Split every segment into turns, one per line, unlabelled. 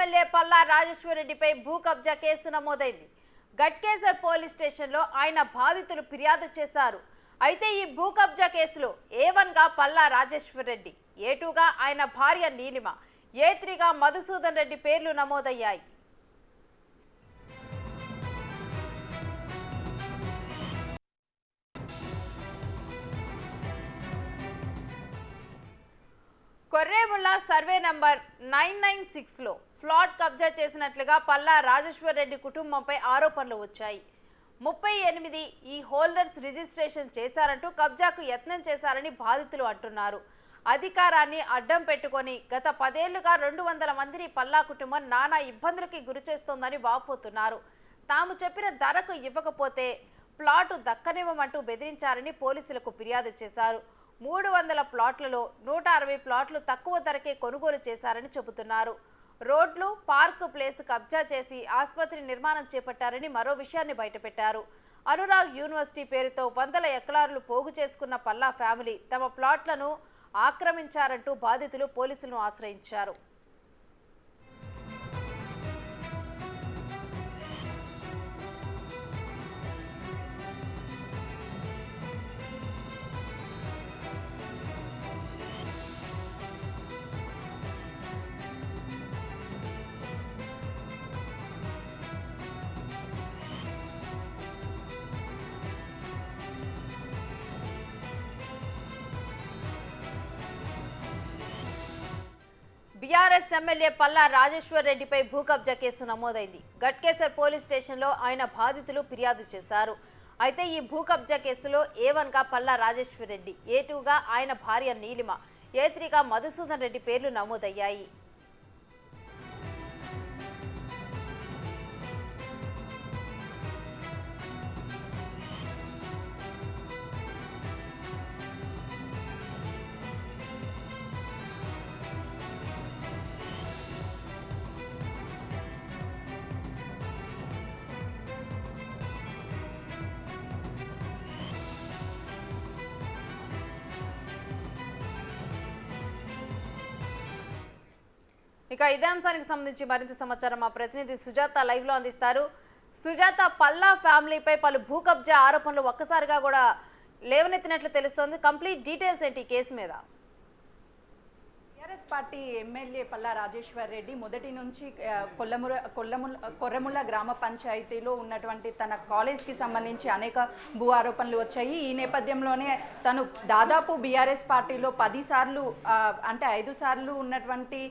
MLA Palla రాజేశ్వరరెడ్డిపై భూ కబ్జా case నమోదైంది. గట్కేసర్ పోలీస్ స్టేషన్లో ఆయన బాధితులు ఫిర్యాదు చేశారు. అయితే ఈ భూ కబ్జా కేసులో A1గా పల్లా రాజేశ్వరరెడ్డి, A2గా ఆయన భార్య నీలిమ, A3గా మధుసూదన్ రెడ్డి పేర్లు నమోదయ్యాయి. కొర్రేముల్లా సర్వే నంబర్ 996లో ఫ్లాట్ కబ్జా చేసినట్లుగా పల్లా రాజేశ్వరరెడ్డి కుటుంబంపై ఆరోపణలు వచ్చాయి. 38 ఈ హోల్డర్స్ రిజిస్ట్రేషన్ చేశారంటూ కబ్జాకు యత్నం చేశారని బాధితులు అంటున్నారు. అధికారాన్ని అడ్డం పెట్టుకొని గత 10 ఏళ్లుగా 200 మందిని పల్లా కుటుంబం నానా ఇబ్బందులకి గురిచేస్తోందని వాపోతున్నారు. తాము చెప్పిన ధరకు ఇవ్వకపోతే ప్లాటు దక్కనివ్వమంటూ బెదిరించారని పోలీసులకు ఫిర్యాదు చేశారు. 300 ప్లాట్లలో 160 ప్లాట్లు తక్కువ ధరకే కొనుగోలు చేశారని చెబుతున్నారు. రోడ్లు, పార్క్ ప్లేస్ కబ్జా చేసి ఆసుపత్రి నిర్మాణం చేపట్టారని మరో విషయాన్ని బయటపెట్టారు. అనురాగ్ యూనివర్సిటీ పేరుతో 100 ఎకరాలు పోగు చేసుకున్న పల్లా ఫ్యామిలీ తమ ప్లాట్లను ఆక్రమించారంటూ బాధితులు పోలీసులను ఆశ్రయించారు. బీఆర్ఎస్ ఎమ్మెల్యే పల్లా రాజేశ్వరరెడ్డిపై భూ కబ్జా కేసు నమోదైంది. గట్కేసర్ పోలీస్ స్టేషన్లో ఆయన బాధితులు ఫిర్యాదు చేశారు. అయితే ఈ భూ కబ్జా కేసులో A1గా పల్లా రాజేశ్వరరెడ్డి, A2గా ఆయన భార్య నీలిమ, A3గా మధుసూదన్ రెడ్డి పేర్లు నమోదయ్యాయి. ఇక ఇదే అంశానికి సంబంధించి మరింత సమాచారం మా ప్రతినిధి సుజాత లైవ్ లో అందిస్తారు. సుజాత, పల్లా ఫ్యామిలీపై పలు భూ కబ్జా ఆరోపణలు ఒక్కసారిగా కూడా లేవనెత్తినట్లు తెలుస్తోంది. కంప్లీట్ డీటెయిల్స్ ఏంటి ఈ కేసు మీద?
TRS party MLA Palla Rajeshwar Reddy మొదటి నుంచి కొర్రెముల గ్రామ పంచాయతీలో ఉన్నటువంటి తన కాలేజ్కి సంబంధించి అనేక భూ ఆరోపణలు వచ్చాయి. ఈ నేపథ్యంలోనే తను దాదాపు బీఆర్ఎస్ పార్టీలో 10 సార్లు అంటే 5 సార్లు ఉన్నటువంటి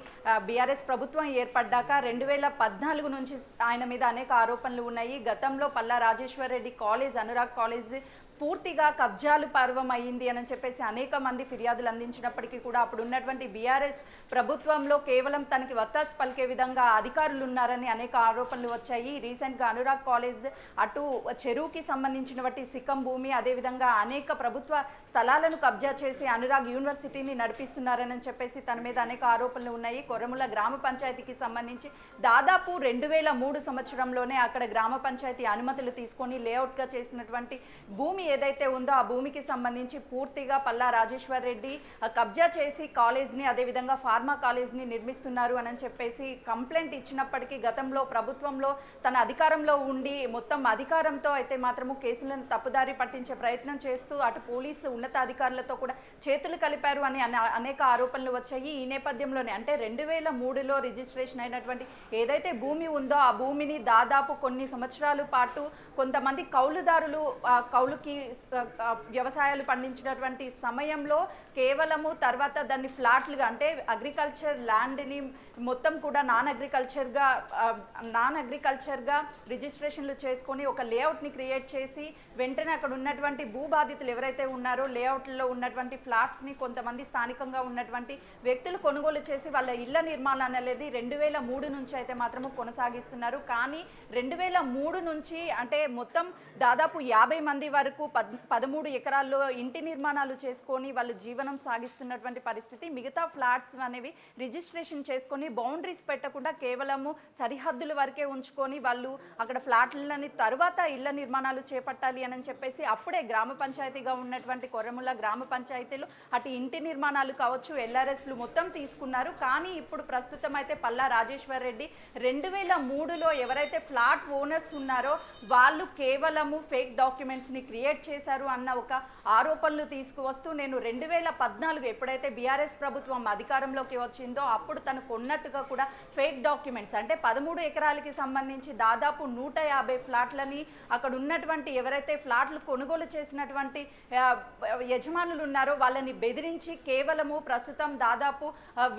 బీఆర్ఎస్ ప్రభుత్వం ఏర్పడ్డాక 2014 నుంచి ఆయన మీద అనేక ఆరోపణలు ఉన్నాయి. గతంలో పల్లా రాజేశ్వరరెడ్డి కాలేజ్, అనురాగ్ కాలేజ్ పూర్తిగా కబ్జాలు పర్వం అయ్యింది అని చెప్పేసి అనేక మంది ఫిర్యాదులు అందించినప్పటికీ కూడా అప్పుడు ఉన్నటువంటి బీఆర్ఎస్ ప్రభుత్వంలో కేవలం తనకి వత్తాసు పలికే విధంగా అధికారులు ఉన్నారని అనేక ఆరోపణలు వచ్చాయి. రీసెంట్గా అనురాగ్ కాలేజ్ అటు చెరువుకి సంబంధించినటువంటి సిక్కం భూమి, అదేవిధంగా అనేక ప్రభుత్వ స్థలాలను కబ్జా చేసి అనురాగ్ యూనివర్సిటీని నడిపిస్తున్నారని చెప్పేసి తన మీద అనేక ఆరోపణలు ఉన్నాయి. కొర్రెముల గ్రామ పంచాయతీకి సంబంధించి దాదాపు 2003 సంవత్సరంలోనే అక్కడ గ్రామ పంచాయతీ అనుమతులు తీసుకొని లేఅవుట్గా చేసినటువంటి భూమి ఏదైతే ఉందో ఆ భూమికి సంబంధించి పూర్తిగా పల్లా రాజేశ్వరరెడ్డి కబ్జా చేసి కాలేజ్ని, అదేవిధంగా ఫార్మా కాలేజ్ని నిర్మిస్తున్నారు అని చెప్పేసి కంప్లైంట్ ఇచ్చినప్పటికీ గతంలో ప్రభుత్వంలో తన అధికారంలో ఉండి మొత్తం అధికారంతో అయితే మాత్రము కేసులను తప్పుదారి పట్టించే ప్రయత్నం చేస్తూ అటు పోలీసు ఉన్నతాధికారులతో కూడా చేతులు కలిపారు అని అనేక ఆరోపణలు వచ్చాయి. ఈ నేపథ్యంలోనే అంటే 2003లో రిజిస్ట్రేషన్ అయినటువంటి ఏదైతే భూమి ఉందో ఆ భూమిని దాదాపు కొన్ని సంవత్సరాల పాటు కొంతమంది కౌలుదారులు కౌలుకి వ్యవసాయాలు పండించినటువంటి సమయంలో కేవలము తర్వాత దాన్ని ఫ్లాట్లుగా అంటే అగ్రికల్చర్ ల్యాండ్ని మొత్తం కూడా నాన్ అగ్రికల్చర్గా రిజిస్ట్రేషన్లు చేసుకొని ఒక లేఅవుట్ని క్రియేట్ చేసి వెంటనే అక్కడ ఉన్నటువంటి భూ బాధితులు ఎవరైతే ఉన్నారో లేఅవుట్లో ఉన్నటువంటి ఫ్లాట్స్ని కొంతమంది స్థానికంగా ఉన్నటువంటి వ్యక్తులు కొనుగోలు చేసి వాళ్ళ ఇళ్ల నిర్మాణాన్ని అనేది 2003 నుంచి అయితే మాత్రము కొనసాగిస్తున్నారు. కానీ 2003 నుంచి అంటే మొత్తం దాదాపు 50 మంది వరకు వరకు 13 ఎకరాల్లో ఇంటి నిర్మాణాలు చేసుకొని వాళ్ళు జీవనం సాగిస్తున్నటువంటి పరిస్థితి. మిగతా ఫ్లాట్స్ అనేవి రిజిస్ట్రేషన్ చేసుకొని బౌండరీస్ పెట్టకుండా కేవలము సరిహద్దుల వరకే ఉంచుకొని వాళ్ళు అక్కడ ఫ్లాట్లని తర్వాత ఇళ్ల నిర్మాణాలు చేపట్టాలి అని చెప్పేసి అప్పుడే గ్రామ పంచాయతీగా ఉన్నటువంటి కొర్రముల గ్రామ పంచాయతీలో అటు ఇంటి నిర్మాణాలు కావచ్చు ఎల్ఆర్ఎస్లు మొత్తం తీసుకున్నారు. కానీ ఇప్పుడు ప్రస్తుతం అయితే పల్లా రాజేశ్వర్ రెడ్డి 2003లో ఎవరైతే ఫ్లాట్ ఓనర్స్ ఉన్నారో వాళ్ళు కేవలము ఫేక్ డాక్యుమెంట్స్ని క్రియేట్ చేశారు అన్న ఒక ఆరోపణలు తీసుకువస్తూ నేను 2014 ఎప్పుడైతే బీఆర్ఎస్ ప్రభుత్వం అధికారంలోకి వచ్చిందో అప్పుడు తను కొన్నట్టుగా కూడా ఫేక్ డాక్యుమెంట్స్ అంటే 13 ఎకరాలకి సంబంధించి దాదాపు 150 ఫ్లాట్లని అక్కడ ఉన్నటువంటి ఎవరైతే ఫ్లాట్లు కొనుగోలు చేసినటువంటి యజమానులు ఉన్నారో వాళ్ళని బెదిరించి కేవలము ప్రస్తుతం దాదాపు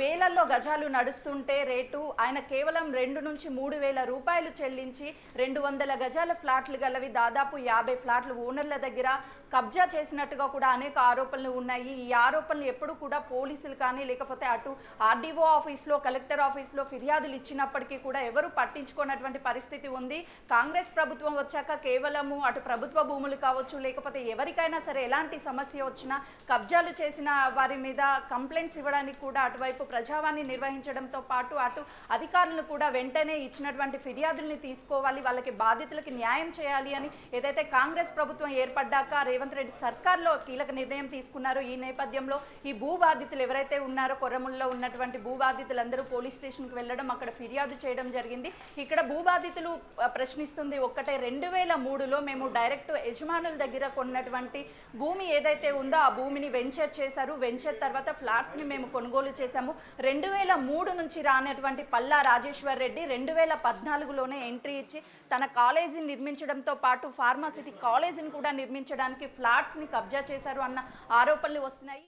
వేలల్లో గజాలు నడుస్తుంటే రేటు ఆయన కేవలం 2 నుంచి 3 వేల రూపాయలు చెల్లించి 200 గజాల ఫ్లాట్లు గలవి దాదాపు 50 ఫ్లాట్లు ఓనర్ల దగ్గర కబ్జా చేసినట్టుగా కూడా అనేక ఆరోపణలు ఉన్నాయి. ఈ ఆరోపణలు ఎప్పుడు కూడా పోలీసులు కానీ లేకపోతే అటు ఆర్డీఓ ఆఫీస్లో కలెక్టర్ ఆఫీస్లో ఫిర్యాదులు ఇచ్చినప్పటికీ కూడా ఎవరు పట్టించుకున్నటువంటి పరిస్థితి ఉంది. కాంగ్రెస్ ప్రభుత్వం వచ్చాక కేవలము అటు ప్రభుత్వ భూములు కావచ్చు లేకపోతే ఎవరికైనా సరే ఎలాంటి సమస్య వచ్చినా కబ్జాలు చేసిన వారి మీద కంప్లైంట్స్ ఇవ్వడానికి కూడా అటువైపు ప్రజావాణి నిర్వహించడంతో పాటు అటు అధికారులు కూడా వెంటనే ఇచ్చినటువంటి ఫిర్యాదుల్ని తీసుకోవాలి, వాళ్ళకి బాధితులకి న్యాయం చేయాలి అని ఏదైతే కాంగ్రెస్ ప్రభుత్వం ఏర్పడ్డాక రేవంత్ రెడ్డి సర్కార్లో కీలక నిర్ణయం తీసుకున్నారు. ఈ నేపథ్యంలో ఈ భూ బాధితులు ఎవరైతే ఉన్నారో కొర్రముల్లో ఉన్నటువంటి భూ బాధితులందరూ పోలీస్ స్టేషన్కి వెళ్ళడం అక్కడ ఫిర్యాదు చేయడం జరిగింది. ఇక్కడ భూ బాధితులు ప్రశ్నిస్తుంది ఒక్కటే 2003లో మేము డైరెక్ట్ యజమానుల దగ్గర కొన్నటువంటి భూమి ఏదైతే ఉందో ఆ భూమిని వెంచర్ చేశారు. వెంచర్ తర్వాత ఫ్లాట్స్ని మేము కొనుగోలు చేశాము. 2003 నుంచి రానటువంటి పల్లా రాజేశ్వర్ రెడ్డి 2014లోనే ఎంట్రీ ఇచ్చి తన కాలేజీని నిర్మించడంతో పాటు ఫార్మాసిటీ కాలేజీని కూడా నిర్మించడానికి ఫ్లాట్స్ని కబ్జా చేశారు అన్న ఆరోపణలు వస్తున్నాయి.